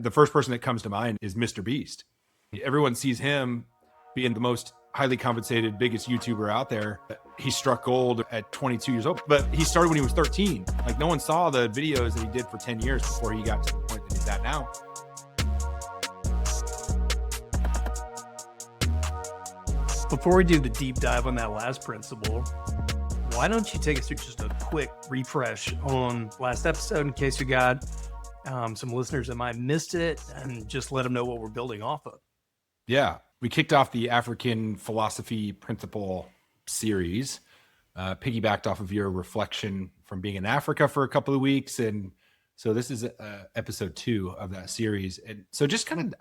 The first person that comes to mind is Mr. Beast. Everyone sees him being the most highly compensated, biggest YouTuber out there. He struck gold at 22 years old, but he started when he was 13. Like, no one saw the videos that he did for 10 years before he got to the point that he's at now. Before we do the deep dive on that last principle, why don't you take us through just a quick refresh on last episode in case you got some listeners that might have missed it, and just let them know what we're building off of. Yeah, we kicked off the African philosophy principle series, piggybacked off of your reflection from being in Africa for a couple of weeks. And so this is episode 2 of that series. And so just kind of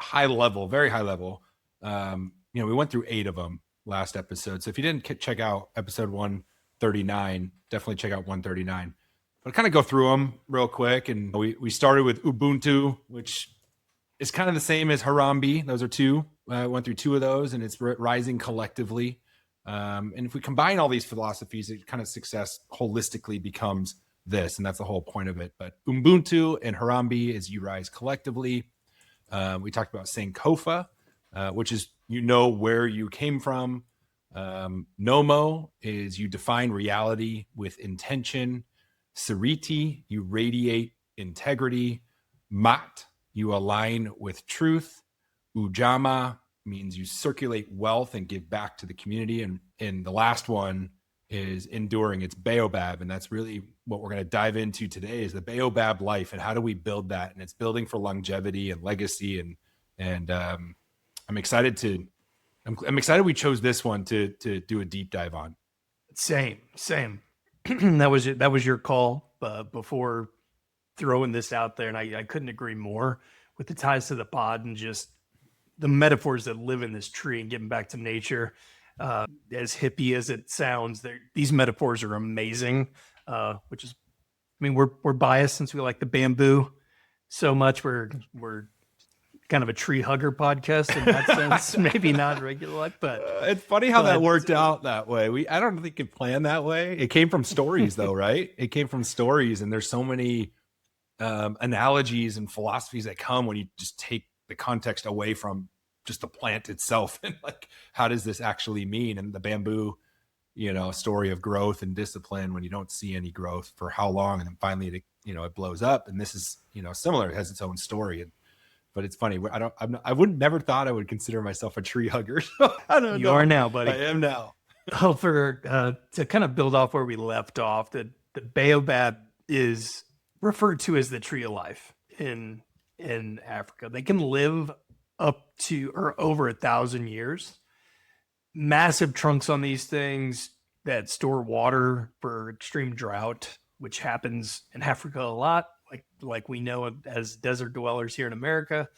high level, very high level, we went through 8 of them last episode. So if you didn't check out episode 139, definitely check out 139. But kind of go through them real quick. And we started with Ubuntu, which is kind of the same as Harambee. Those are 2. Went through 2 of those, and it's rising collectively. And if we combine all these philosophies, it kind of success holistically becomes this. And that's the whole point of it. But Ubuntu and Harambee is you rise collectively. We talked about Sankofa, which is where you came from. Nommo is you define reality with intention. Seriti, you radiate integrity. Maat, you align with truth. Ujamaa means you circulate wealth and give back to the community. And the last one is enduring. It's Baobab. And that's really what we're going to dive into today, is the Baobab Life and how do we build that? And it's building for longevity and legacy. And I'm excited I'm excited we chose this one to do a deep dive on. Same. That was your call before throwing this out there. And I couldn't agree more with the ties to the pod and just the metaphors that live in this tree and getting back to nature. As hippie as it sounds, these metaphors are amazing, which is, we're biased since we like the bamboo so much. We're kind of a tree hugger podcast in that sense. Maybe not regular life, but it's funny how that worked out that way. I don't think it planned that way. It came from stories though, right? It came from stories, and there's so many analogies and philosophies that come when you just take the context away from just the plant itself. And like, how does this actually mean? And the bamboo, story of growth and discipline when you don't see any growth for how long. And then finally, it blows up. And this is, similar. It has its own story. But it's funny. I wouldn't never thought I would consider myself a tree hugger. I don't know. You are now, buddy. I am now. Oh, to kind of build off where we left off, the baobab is referred to as the tree of life in Africa. They can live up to or over 1,000 years. Massive trunks on these things that store water for extreme drought, which happens in Africa a lot, like we know as desert dwellers here in America.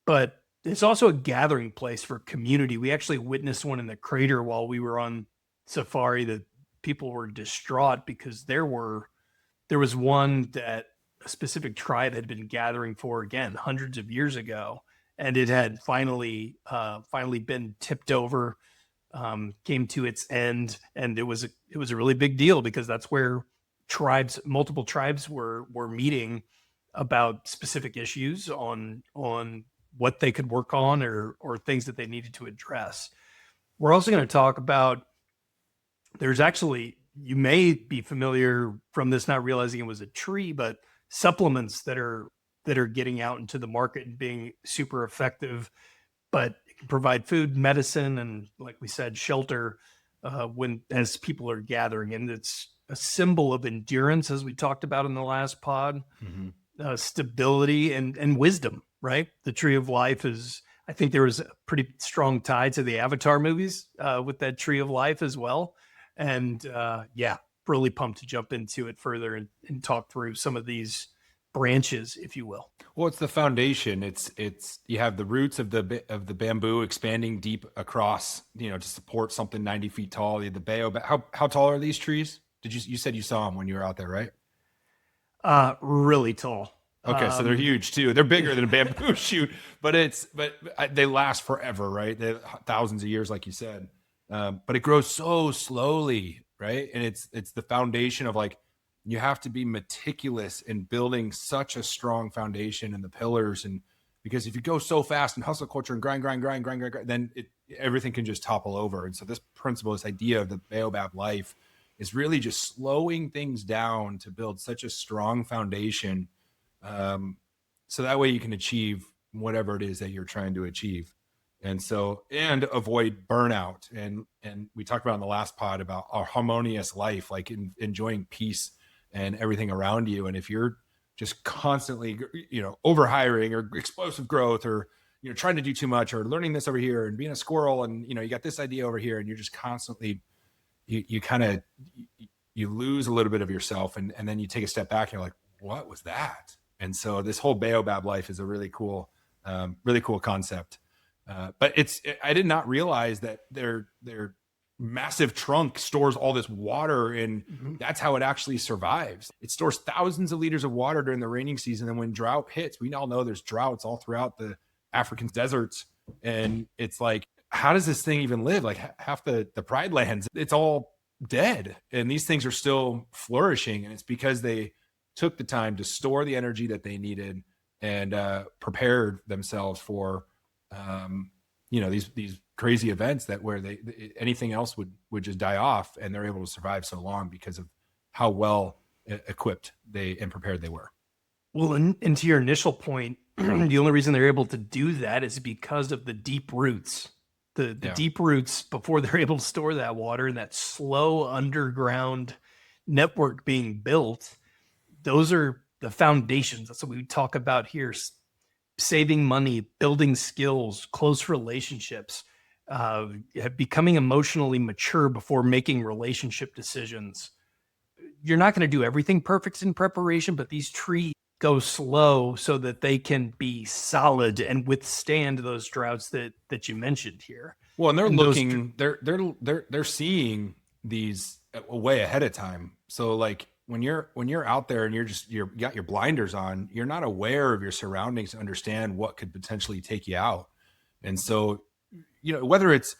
But it's also a gathering place for community. We actually witnessed one in the crater while we were on safari. That people were distraught because there was one that a specific tribe had been gathering for, again, hundreds of years ago, and it had finally been tipped over, came to its end, and it was a really big deal because that's where multiple tribes were meeting about specific issues on what they could work on or things that they needed to address. We're also going to talk about, there's actually, you may be familiar from this, not realizing it was a tree, but supplements that are getting out into the market and being super effective, but it can provide food, medicine, and like we said, shelter as people are gathering. And it's a symbol of endurance, as we talked about in the last pod, stability and wisdom, right? The tree of life is, I think there was a pretty strong tie to the Avatar movies with that tree of life as well. And really pumped to jump into it further and talk through some of these branches, if you will. Well, it's the foundation. It's you have the roots of the bamboo expanding deep across, to support something 90 feet tall. The baobab. How tall are these trees? You said you saw them when you were out there, right? Really tall. Okay, so they're huge too. They're bigger than a bamboo shoot, but they last forever, right? They thousands of years, like you said. But it grows so slowly, right? And it's the foundation of, like, You have to be meticulous in building such a strong foundation in the pillars. And because if you go so fast and hustle culture and grind, then everything can just topple over. And so this principle, this idea of the Baobab life is really just slowing things down to build such a strong foundation. So that way you can achieve whatever it is that you're trying to achieve. And so, and avoid burnout. And we talked about in the last pod about our harmonious life, like enjoying peace and everything around you. And if you're just constantly, overhiring or explosive growth, or, trying to do too much, or learning this over here and being a squirrel, and, you got this idea over here, and you're just constantly, you lose a little bit of yourself. And then you take a step back and you're like, what was that? And so this whole Baobab life is a really cool concept. But I did not realize that their massive trunk stores all this water, and that's how it actually survives. It stores thousands of liters of water during the raining season. And when drought hits, we all know there's droughts all throughout the African deserts. And it's like, how does this thing even live? Like half the Pride lands, it's all dead. And these things are still flourishing. And it's because they took the time to store the energy that they needed and prepared themselves for these crazy events where anything else would just die off, and they're able to survive so long because of how well equipped and prepared they were. Well, and to your initial point, the only reason they're able to do that is because of the deep roots. The deep roots, before they're able to store that water, and that slow underground network being built, those are the foundations. That's what we talk about here. Saving money, building skills, close relationships, becoming emotionally mature before making relationship decisions. You're not going to do everything perfect in preparation, but these trees go slow so that they can be solid and withstand those droughts that you mentioned here. Well, and they're seeing these way ahead of time. So like when you're out there and you got your blinders on, you're not aware of your surroundings to understand what could potentially take you out. And so, whether it's,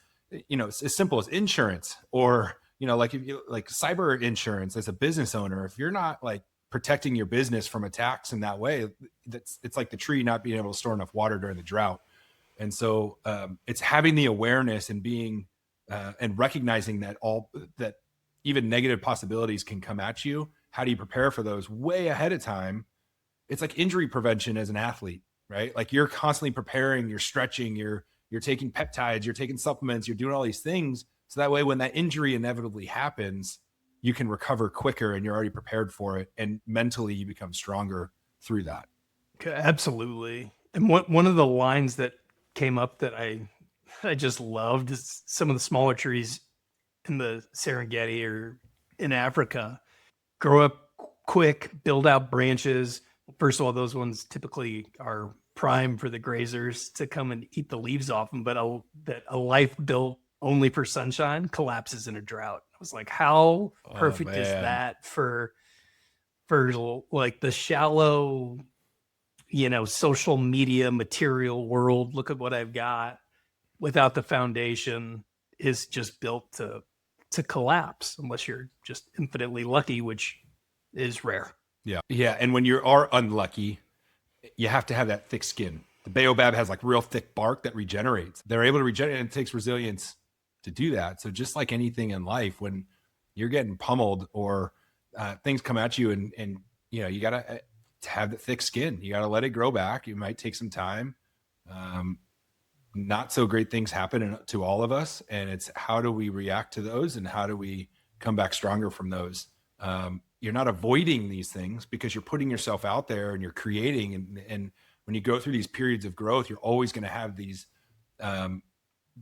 as simple as insurance, or, like if you like cyber insurance as a business owner, if you're not like protecting your business from attacks in that way, it's like the tree not being able to store enough water during the drought. And so it's having the awareness and being and recognizing that even negative possibilities can come at you. How do you prepare for those way ahead of time? It's like injury prevention as an athlete, right? Like you're constantly preparing, you're stretching, you're taking peptides, you're taking supplements, you're doing all these things. So that way, when that injury inevitably happens, you can recover quicker and you're already prepared for it. And mentally you become stronger through that. Absolutely. And one of the lines that came up that I just loved is some of the smaller trees in the Serengeti or in Africa grow up quick, build out branches. First of all, those ones typically are prime for the grazers to come and eat the leaves off them, but a life built only for sunshine collapses in a drought. I was like, how perfect is that for like the shallow, social media material world? Look at what I've got, without the foundation, is just built to collapse unless you're just infinitely lucky, which is rare. Yeah. And when you are unlucky, you have to have that thick skin. The baobab has like real thick bark that regenerates. They're able to regenerate, and it takes resilience to do that. So just like anything in life, when you're getting pummeled or things come at you, and you gotta have the thick skin. You gotta let it grow back. It might take some time. Not so great things happen to all of us, and it's how do we react to those, and how do we come back stronger from those? You're not avoiding these things because you're putting yourself out there and you're creating, and when you go through these periods of growth, you're always going to have these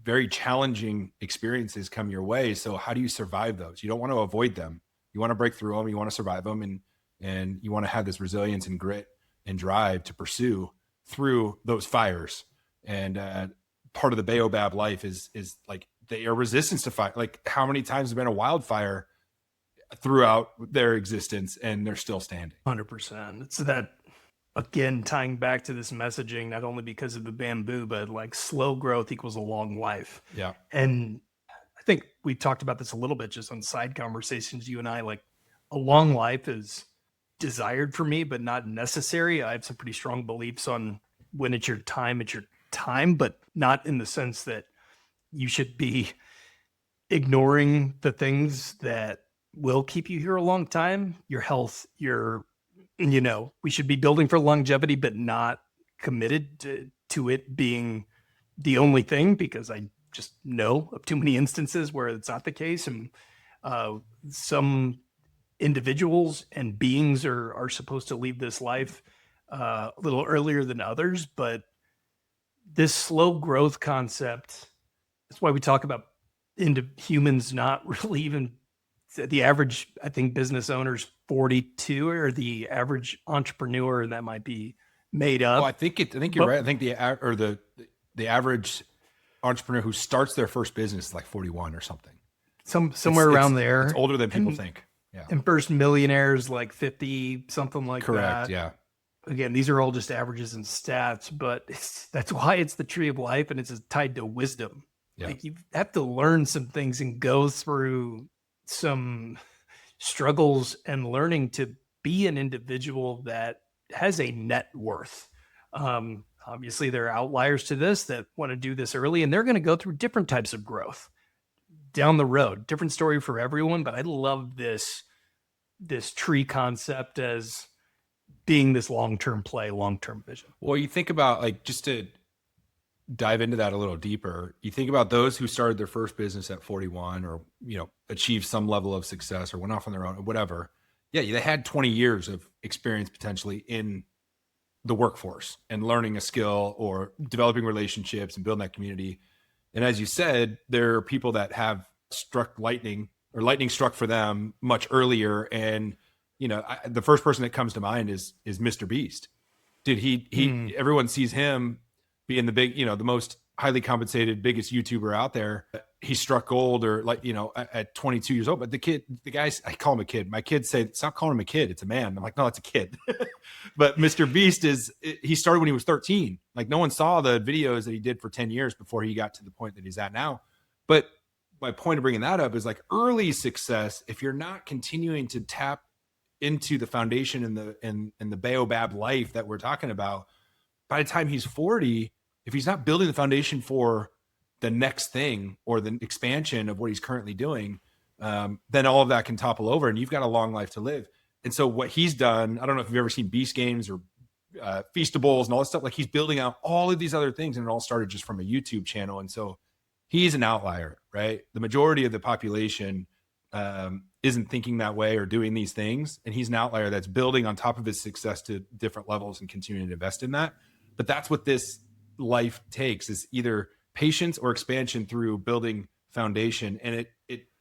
very challenging experiences come your way. So how do you survive those? You don't want to avoid them. You want to break through them. You want to survive them, and you want to have this resilience and grit and drive to pursue through those fires. And part of the baobab life is like they are resistance to fire. Like how many times has been a wildfire throughout their existence, and they're still standing. 100%. It's that, again, tying back to this messaging, not only because of the bamboo, but like slow growth equals a long life. Yeah. And I think we talked about this a little bit just on side conversations, you and I, like a long life is desired for me, but not necessary. I have some pretty strong beliefs on when it's your time, but not in the sense that you should be ignoring the things that will keep you here a long time. Your health, we should be building for longevity, but not committed to it being the only thing, because I just know of too many instances where it's not the case. And some individuals and beings are supposed to leave this life a little earlier than others, but this slow growth concept, that's why we talk about into humans not really even the average, I think, business owner's 42, or the average entrepreneur that might be made up. I think you're right. I think the average entrepreneur who starts their first business is like 41 or something. Somewhere around there. It's older than people think. Yeah. And first millionaires like 50, something like Correct, that. Yeah. Again, these are all just averages and stats, but that's why it's the tree of life, and it's tied to wisdom. Yeah. Like, you have to learn some things and go through some struggles and learning to be an individual that has a net worth. Obviously, there are outliers to this that want to do this early, and they're going to go through different types of growth down the road. Different story for everyone, but I love this tree concept as being this long-term play, long-term vision. Well, you think about, like, just to dive into that a little deeper, you think about those who started their first business at 41, or, achieved some level of success or went off on their own or whatever. Yeah, they had 20 years of experience potentially in the workforce and learning a skill or developing relationships and building that community. And as you said, there are people that have struck lightning, or lightning struck for them much earlier. And, the first person that comes to mind is Mr. Beast. Everyone sees him being the big, the most highly compensated, biggest YouTuber out there. He struck gold, or at 22 years old. But the guys, I call him a kid. My kids say, stop calling him a kid. It's a man. I'm like, no, it's a kid. But Mr. Beast he started when he was 13. Like, no one saw the videos that he did for 10 years before he got to the point that he's at now. But my point of bringing that up is, like, early success, if you're not continuing to tap into the foundation in the Baobab life that we're talking about, by the time he's 40, if he's not building the foundation for the next thing or the expansion of what he's currently doing, then all of that can topple over, and you've got a long life to live. And so what he's done, I don't know if you've ever seen Beast Games or Feastables and all this stuff. Like, he's building out all of these other things, and it all started just from a YouTube channel. And so he's an outlier, right? The majority of the population isn't thinking that way or doing these things. And he's an outlier that's building on top of his success to different levels and continuing to invest in that. But that's what this life takes, is either patience or expansion through building foundation. And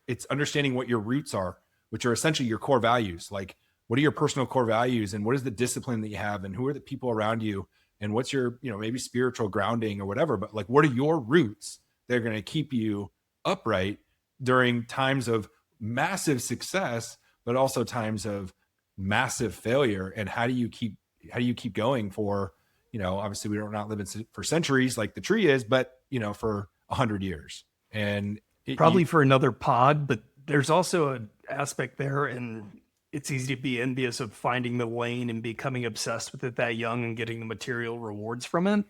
it's understanding what your roots are, which are essentially your core values. Like, what are your personal core values, and what is the discipline that you have, and who are the people around you, and what's your, maybe spiritual grounding or whatever. But, like, what are your roots that are going to keep you upright during times of massive success, but also times of massive failure? And how do you keep going for, obviously we're not living for centuries like the tree is, but, for 100 years. And probably for another pod, but there's also an aspect there, and it's easy to be envious of finding the lane and becoming obsessed with it that young and getting the material rewards from it.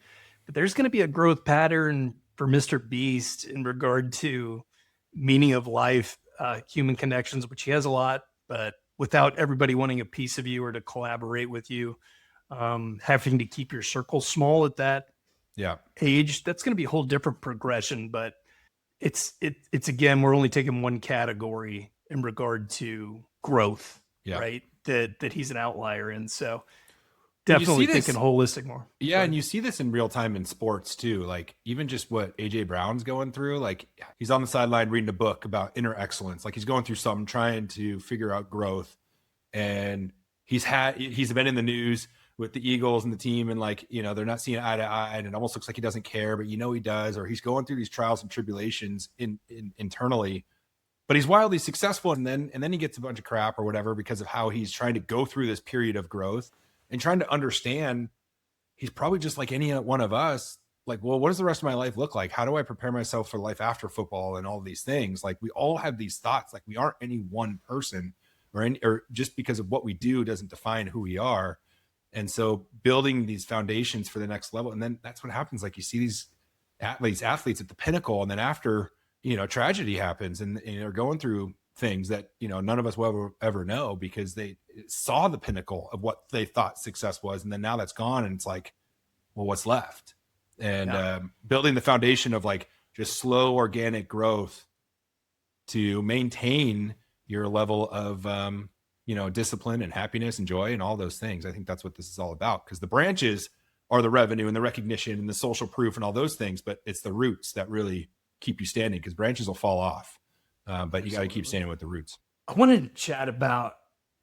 But there's going to be a growth pattern for Mr. Beast in regard to meaning of life, human connections, which he has a lot, but without everybody wanting a piece of you or to collaborate with you, having to keep your circle small at that age, that's going to be a whole different progression. But it's again, we're only taking one category in regard to growth, right? That he's an outlier in. So definitely thinking holistic more. Yeah. And you see this in real time in sports too. Like, even just what AJ Brown's going through, like, he's on the sideline reading a book about inner excellence. Like, he's going through something, trying to figure out growth. And he's been in the news with the Eagles and the team, and, like, they're not seeing eye to eye, and it almost looks like he doesn't care, but he does, or he's going through these trials and tribulations internally, but he's wildly successful. And then he gets a bunch of crap or whatever because of how he's trying to go through this period of growth and trying to understand. He's probably just like any one of us, like, well, what does the rest of my life look like? How do I prepare myself for life after football and all these things? Like, we all have these thoughts. Like, we aren't any one person. or just because of what we do doesn't define who we are. And so building these foundations for the next level. And then that's what happens. Like you see these athletes at the pinnacle. And then after, tragedy happens and they're going through things that, none of us will ever know because they saw the pinnacle of what they thought success was. And then now that's gone. And it's like, well, what's left? And building the foundation of like just slow organic growth to maintain your level of, discipline and happiness and joy and all those things. I think that's what this is all about, because the branches are the revenue and the recognition and the social proof and all those things, but it's the roots that really keep you standing, because branches will fall off. But you got to keep standing with the roots. I wanted to chat about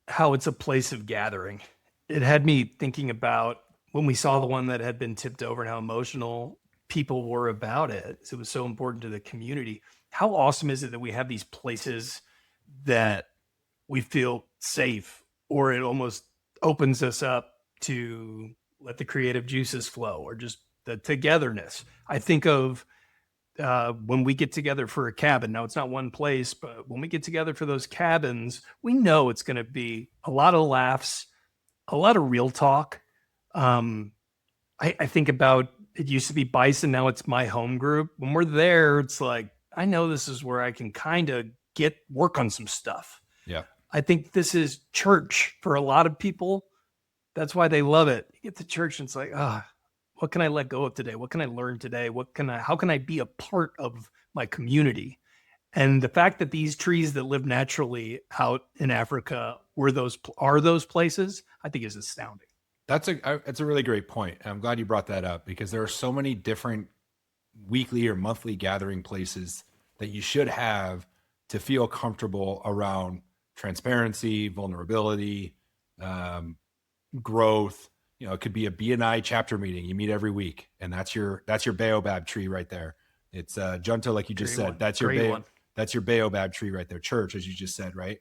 how it's a place of gathering. It had me thinking about when we saw the one that had been tipped over and how emotional people were about it. It was so important to the community. How awesome is it that we have these places that we feel safe, or it almost opens us up to let the creative juices flow, or just the togetherness. I think of when we get together for a cabin. Now, it's not one place, but when we get together for those cabins, we know it's going to be a lot of laughs, a lot of real talk. I think about, it used to be Bison, now it's my home group. When we're there, it's like, I know this is where I can kind of work on some stuff. Yeah. I think this is church for a lot of people. That's why they love it. You get to church and it's like, what can I let go of today? What can I learn today? How can I be a part of my community? And the fact that these trees that live naturally out in Africa are those places, I think is astounding. That's a really great point. I'm glad you brought that up, because there are so many different weekly or monthly gathering places that you should have to feel comfortable around transparency, vulnerability, growth. It could be a BNI chapter meeting. You meet every week, and that's your Baobab tree right there. It's Junto, like you just said. That's your Baobab tree right there. Church, as you just said, right?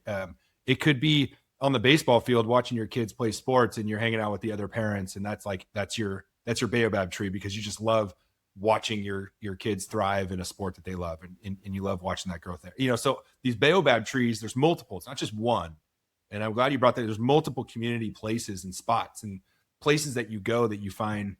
It could be on the baseball field watching your kids play sports, and you're hanging out with the other parents, and that's your Baobab tree, because you just love watching your kids thrive in a sport that they love, and you love watching that growth there. So these Baobab trees, there's multiple. It's not just one. And I'm glad you brought that. There's multiple community places and spots and places that you go that you find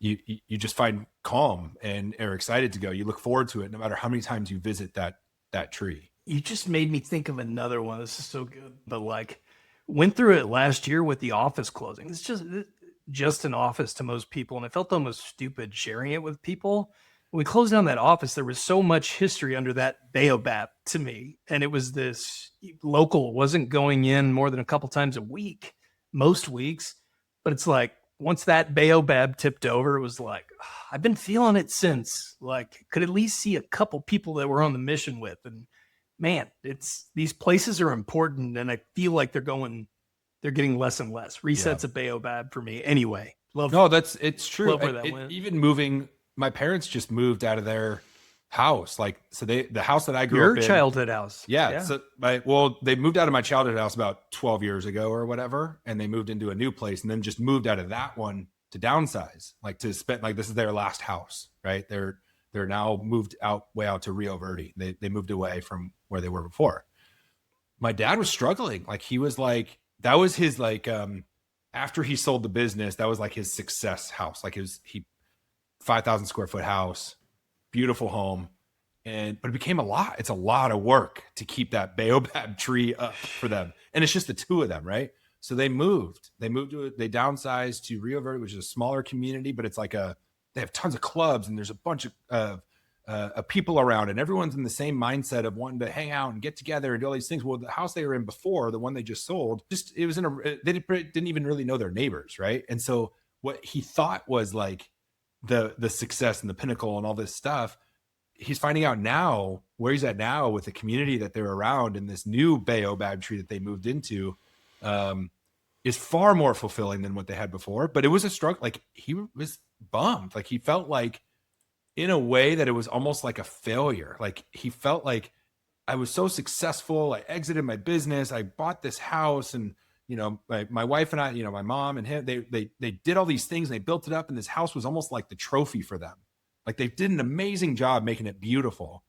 you just find calm and are excited to go. You look forward to it no matter how many times you visit that tree. You just made me think of another one. This is so good. But went through it last year with the office closing. It's just an office to most people, and I felt almost stupid sharing it with people. When we closed down that office, there was so much history under that Baobab to me, and it was this local, wasn't going in more than a couple times a week, most weeks, but it's like once that Baobab tipped over, it was like, I've been feeling it since. Like, could at least see a couple people that we're on the mission with, and man, these places are important, and I feel like they're getting less and less. Resets a Baobab for me anyway. It's true. Love where that went. Even moving, my parents just moved out of their house. The house that I grew up in. Your childhood house. Yeah. So they moved out of my childhood house about 12 years ago or whatever. And they moved into a new place, and then just moved out of that one to downsize, this is their last house, right? They're now moved way out to Rio Verde. They moved away from where they were before. My dad was struggling. He was that was his after he sold the business, that was his success house. 5,000 square foot house, beautiful home. But it became a lot. It's a lot of work to keep that Baobab tree up for them. And it's just the two of them, right? So they downsized to Rio Verde, which is a smaller community, but it's they have tons of clubs, and there's a bunch of people around, and everyone's in the same mindset of wanting to hang out and get together and do all these things. Well, the house they were in before, the one they just sold, they didn't even really know their neighbors, right? And so what he thought was the success and the pinnacle and all this stuff, he's finding out now where he's at now with the community that they're around, and this new Baobab tree that they moved into is far more fulfilling than what they had before. But it was a struggle. He was bummed. He felt in a way that it was almost like a failure. He felt like, I was so successful. I exited my business. I bought this house, and my wife and I, my mom and him, they did all these things, and they built it up, and this house was almost like the trophy for them. They did an amazing job making it beautiful.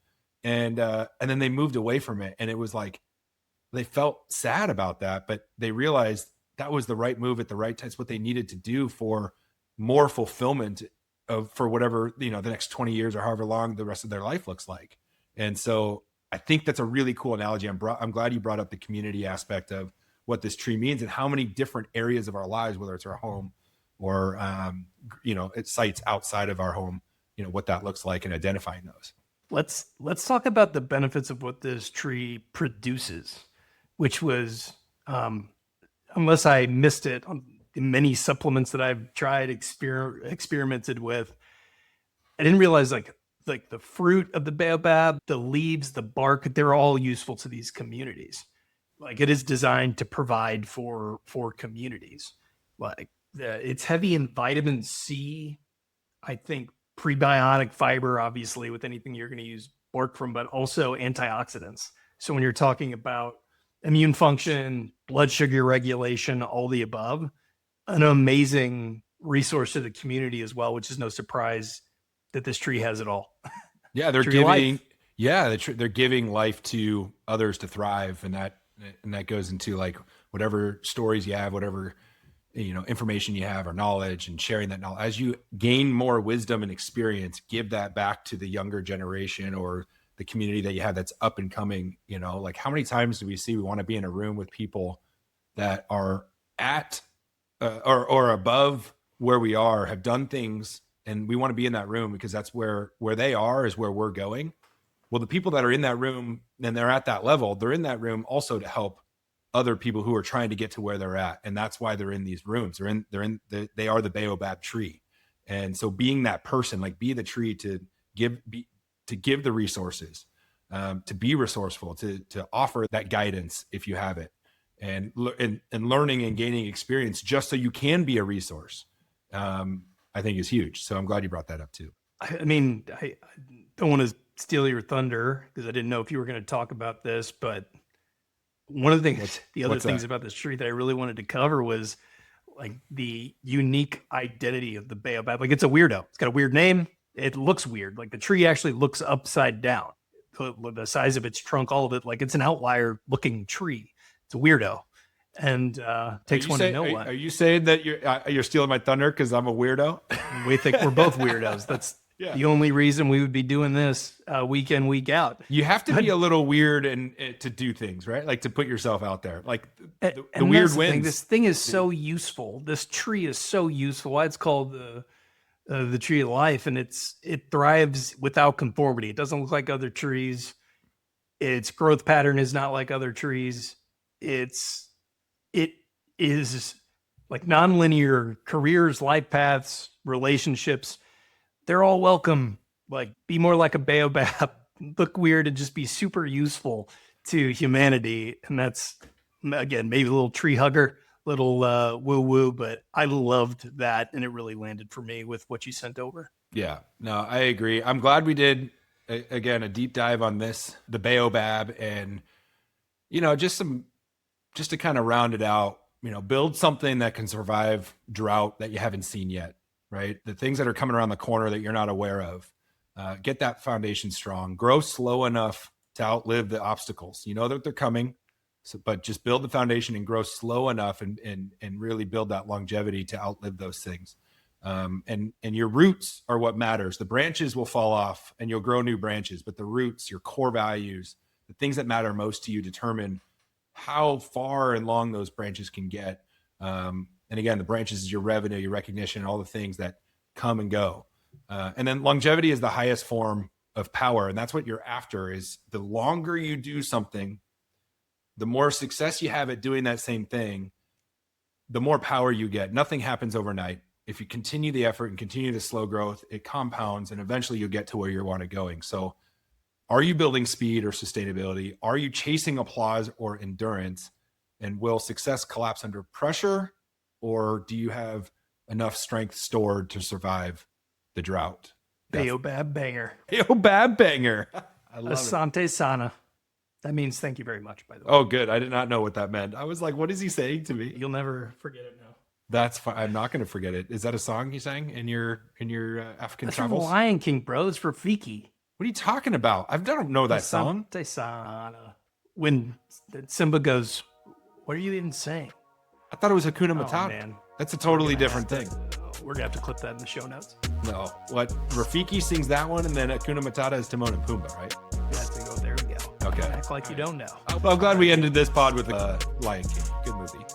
And then they moved away from it, and it was they felt sad about that, but they realized that was the right move at the right time. It's what they needed to do for more fulfillment for whatever, the next 20 years or however long the rest of their life looks like. And so I think that's a really cool analogy. I'm glad you brought up the community aspect of what this tree means and how many different areas of our lives, whether it's our home or, it's sites outside of our home, what that looks like and identifying those. Let's talk about the benefits of what this tree produces, which was, unless I missed it on the many supplements that I've tried, experimented with, I didn't realize like the fruit of the baobab, the leaves, the bark, they're all useful to these communities. Like it is designed to provide for communities. Like it's heavy in vitamin C, I think prebiotic fiber, obviously, with anything you're going to use bark from, but also antioxidants. So when you're talking about immune function, blood sugar regulation, all the above, an amazing resource to the community as well, which is no surprise that this tree has it all. Yeah, they're Tree giving. life. Yeah, they're giving life to others to thrive, and that goes into like whatever stories you have, whatever information you have or knowledge, and sharing that knowledge as you gain more wisdom and experience. Give that back to the younger generation or the community that you have that's up and coming. Like how many times do we see we want to be in a room with people that are at or above where we are, have done things, and we want to be in that room because that's where they are is where we're going. Well, the people that are in that room and they're at that level, they're in that room also to help other people who are trying to get to where they're at. And that's why they're in these rooms. They are the baobab tree. And so being that person, like be the tree to give the resources, to be resourceful, to offer that guidance if you have it, and learning and gaining experience just so you can be a resource, I think is huge. So I'm glad you brought that up too. I mean, I don't want to steal your thunder because I didn't know if you were going to talk about this, but one of the things, what's that? about this tree that I really wanted to cover was like the unique identity of the baobab. Like it's a weirdo. It's got a weird name. It looks weird. Like the tree actually looks upside down. The size of its trunk, all of it, like it's an outlier looking tree. It's a weirdo. And takes one to know one. Are you saying that you're stealing my thunder because I'm a weirdo? We think we're both weirdos. That's the only reason we would be doing this week in, week out. You have to be a little weird and to do things, right? Like to put yourself out there. Like the and weird wins. This thing is so useful. This tree is so useful. Why it's called the tree of life, and it thrives without conformity. It doesn't look like other trees. Its growth pattern is not like other trees. It is like nonlinear careers, life paths, relationships. They're all welcome. Like be more like a baobab, look weird, and just be super useful to humanity. And that's, again, maybe a little tree hugger, little woo woo, but I loved that. And it really landed for me with what you sent over. Yeah, no, I agree. I'm glad we did, again, a deep dive on this, the baobab, and, just to kind of round it out, build something that can survive drought that you haven't seen yet, right? The things that are coming around the corner that you're not aware of, get that foundation strong, grow slow enough to outlive the obstacles. You know that they're coming, but just build the foundation and grow slow enough and really build that longevity to outlive those things. And your roots are what matters. The branches will fall off and you'll grow new branches, but the roots, your core values, the things that matter most to you determine how far and long those branches can get. And again, the branches is your revenue, your recognition, all the things that come and go. And then longevity is the highest form of power. And that's what you're after, is the longer you do something, the more success you have at doing that same thing, the more power you get. Nothing happens overnight. If you continue the effort and continue the slow growth, it compounds and eventually you'll get to where you want to going. So are you building speed or sustainability? Are you chasing applause or endurance? And will success collapse under pressure? Or do you have enough strength stored to survive the drought? Baobab banger. Baobab banger. I love Asante sana. That means thank you very much, by the way. Oh, good. I did not know what that meant. I was like, what is he saying to me? You'll never forget it now. That's fine. I'm not going to forget it. Is that a song you sang in your African That's travels? from the Lion King, bro. It's for Fiki. What are you talking about? I don't know that song. Asante sana. when Simba goes, "What are you even saying?" I thought it was Hakuna Oh, Matata. man. That's a totally different thing. We're gonna have to clip that in the show notes. No, what Rafiki sings that one, and then Hakuna Matata is Timon and Pumbaa, right? We have to go. There we go. Okay. Act like you don't know. Well, I'm glad we ended this pod with Lion King. Good movie.